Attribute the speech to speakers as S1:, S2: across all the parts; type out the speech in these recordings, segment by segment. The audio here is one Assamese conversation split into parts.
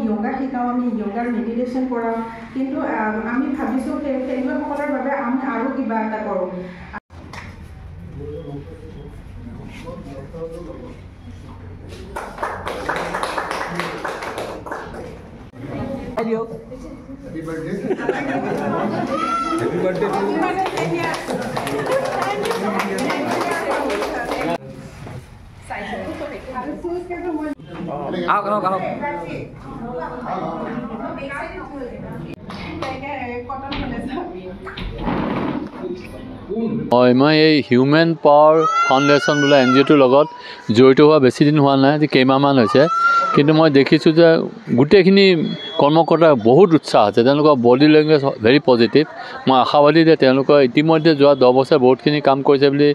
S1: योगा शिकाओ आम योगार मेडिटेशन कराओ किन्तु आम भाविছোঁ खेलुৱৈসকলৰ বাবে আমি আৰু কিবা এটা কৰোঁ
S2: Happy birthday. Happy birthday to you.
S3: মই এই হিউমেন পাৱাৰ ফাউণ্ডেশ্যন বোলা NGOটোৰ লগত জড়িত হোৱা বেছি দিন হোৱা নাই, কেইমাহমান হৈছে। কিন্তু মই দেখিছোঁ যে গোটেইখিনি কৰ্মকৰ্তাৰ বহুত উৎসাহ আছে, তেওঁলোকৰ বডি লেংগুৱেজ ভেৰি পজিটিভ। মই আশাবাদী যে তেওঁলোকে ইতিমধ্যে যোৱা 10 বছৰ বহুতখিনি কাম কৰিছে বুলি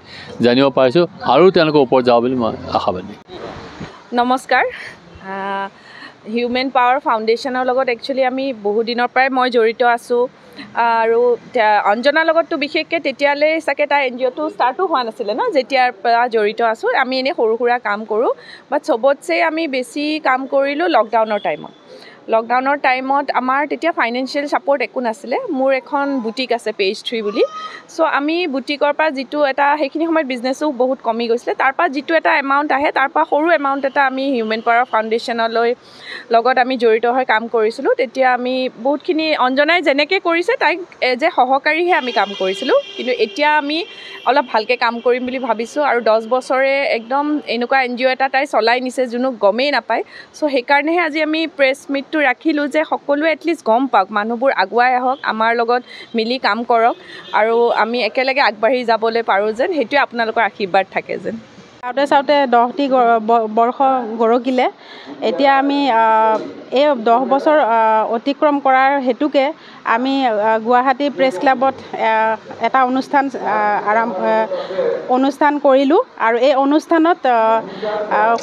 S3: জানিব পাৰিছোঁ, আৰু তেওঁলোকৰ ওপৰত যাব বুলি মই আশাবাদী।
S4: নমস্কাৰ। হিউমেন পাৱাৰ ফাউণ্ডেশ্যনৰ লগত একচুৱেলি আমি বহু দিনৰ পৰাই মই জড়িত আছোঁ, আৰু অঞ্জনাৰ লগততো বিশেষকৈ তেতিয়ালৈ চাগে তাৰ NGOটো ষ্টাৰ্টো হোৱা নাছিলে ন, যেতিয়াৰ পৰা জড়িত আছোঁ। আমি এনেই সৰু সুৰা কাম কৰোঁ, বাট চবতছে আমি বেছি কাম কৰিলোঁ লকডাউনৰ টাইমত। লকডাউনৰ টাইমত আমাৰ তেতিয়া ফাইনেন্সিয়েল ছাপৰ্ট একো নাছিলে। মোৰ এখন বুটিক আছে Page 3 বুলি, চ' আমি বুটিকৰ পৰা যিটো এটা সেইখিনি সময়ত বিজনেছো বহুত কমি গৈছিলে, তাৰপৰা যিটো এটা এমাউণ্ট আহে তাৰপৰা সৰু এমাউণ্ট এটা আমি হিউমেন পাৱাৰ ফাউণ্ডেশ্যনলৈ লগত আমি জড়িত হৈ কাম কৰিছিলোঁ। তেতিয়া আমি বহুতখিনি অঞ্জনাই যেনেকৈ কৰিছে তাইক এজ এ সহকাৰীহে আমি কাম কৰিছিলোঁ, কিন্তু এতিয়া আমি অলপ ভালকৈ কাম কৰিম বুলি ভাবিছোঁ। আৰু 10 বছৰে একদম এনেকুৱা NGO এটা তাই চলাই নিছে যোনো গমেই নাপায়। চ' সেইকাৰণেহে আজি আমি প্ৰেছ মিটটো ৰাখিলোঁ যে সকলোৱে এটলিষ্ট গম পাওক, মানুহবোৰ আগুৱাই আহক, আমাৰ লগত মিলি কাম কৰক, আৰু আমি একেলগে আগবাঢ়ি যাবলৈ পাৰোঁ যেন, সেইটোৱে আপোনালোকৰ আশীৰ্বাদ থাকে যেন।
S1: চাওঁতে 10টি বৰ্ষ গৰকিলে। এতিয়া আমি এই 10 বছৰ অতিক্ৰম কৰাৰ হেতুকে আমি গুৱাহাটী প্ৰেছ ক্লাবত এটা অনুষ্ঠান কৰিলোঁ, আৰু এই অনুষ্ঠানত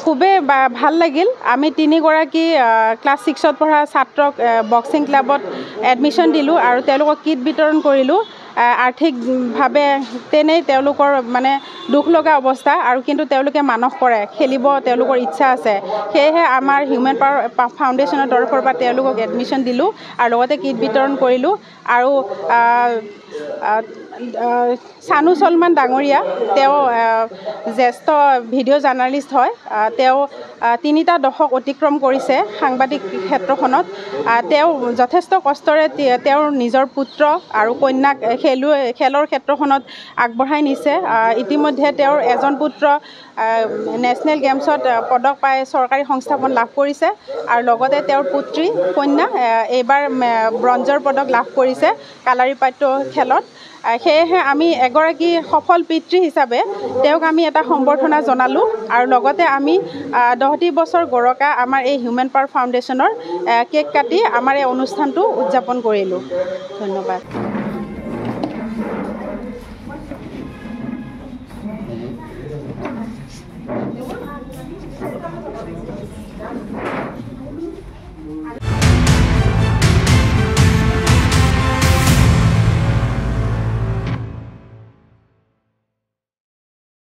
S1: খুবেই ভাল লাগিল। আমি 3গৰাকী ক্লাছ 6ত পঢ়া ছাত্ৰক বক্সিং ক্লাবত এডমিশ্যন দিলোঁ, আৰু তেওঁলোকক কিট বিতৰণ কৰিলোঁ। আৰ্থিকভাৱে তেনেই তেওঁলোকৰ মানে দুখ লগা অৱস্থা, আৰু কিন্তু তেওঁলোকে মানস কৰে, খেলিব তেওঁলোকৰ ইচ্ছা আছে। সেয়েহে আমাৰ হিউমেন পাৱাৰ ফাউণ্ডেশ্যনৰ তৰফৰ পৰা তেওঁলোকক এডমিশ্যন দিলোঁ, আৰু লগতে কিট বিতৰণ কৰিলোঁ। আৰু চানু চলমান ডাঙৰীয়া, তেওঁ জ্যেষ্ঠ ভিডিঅ' জাৰ্ণালিষ্ট হয়। তেওঁ 3টা দশক অতিক্ৰম কৰিছে সাংবাদিক ক্ষেত্ৰখনত। তেওঁ যথেষ্ট কষ্টৰে তেওঁৰ নিজৰ পুত্ৰ আৰু কন্যাক খেলৰ ক্ষেত্ৰখনত আগবঢ়াই নিছে। ইতিমধ্যে তেওঁৰ এজন পুত্ৰ নেশ্যনেল গেমছত পদক পাই চৰকাৰী সংস্থাপন লাভ কৰিছে, আৰু লগতে তেওঁৰ পুত্ৰী কন্যা এইবাৰ ব্ৰঞ্জৰ পদক লাভ কৰিছে কালাৰীপাট্য খেলত। সেয়েহে আমি এগৰাকী সফল পিতৃ হিচাপে তেওঁক আমি এটা সম্বৰ্ধনা জনালোঁ, আৰু লগতে আমি 10টি বছৰ গৰকা আমাৰ এই হিউমেন পাৱাৰ ফাউণ্ডেশ্যনৰ কেক কাটি আমাৰ এই অনুষ্ঠানটো উদযাপন কৰিলোঁ। ধন্যবাদ।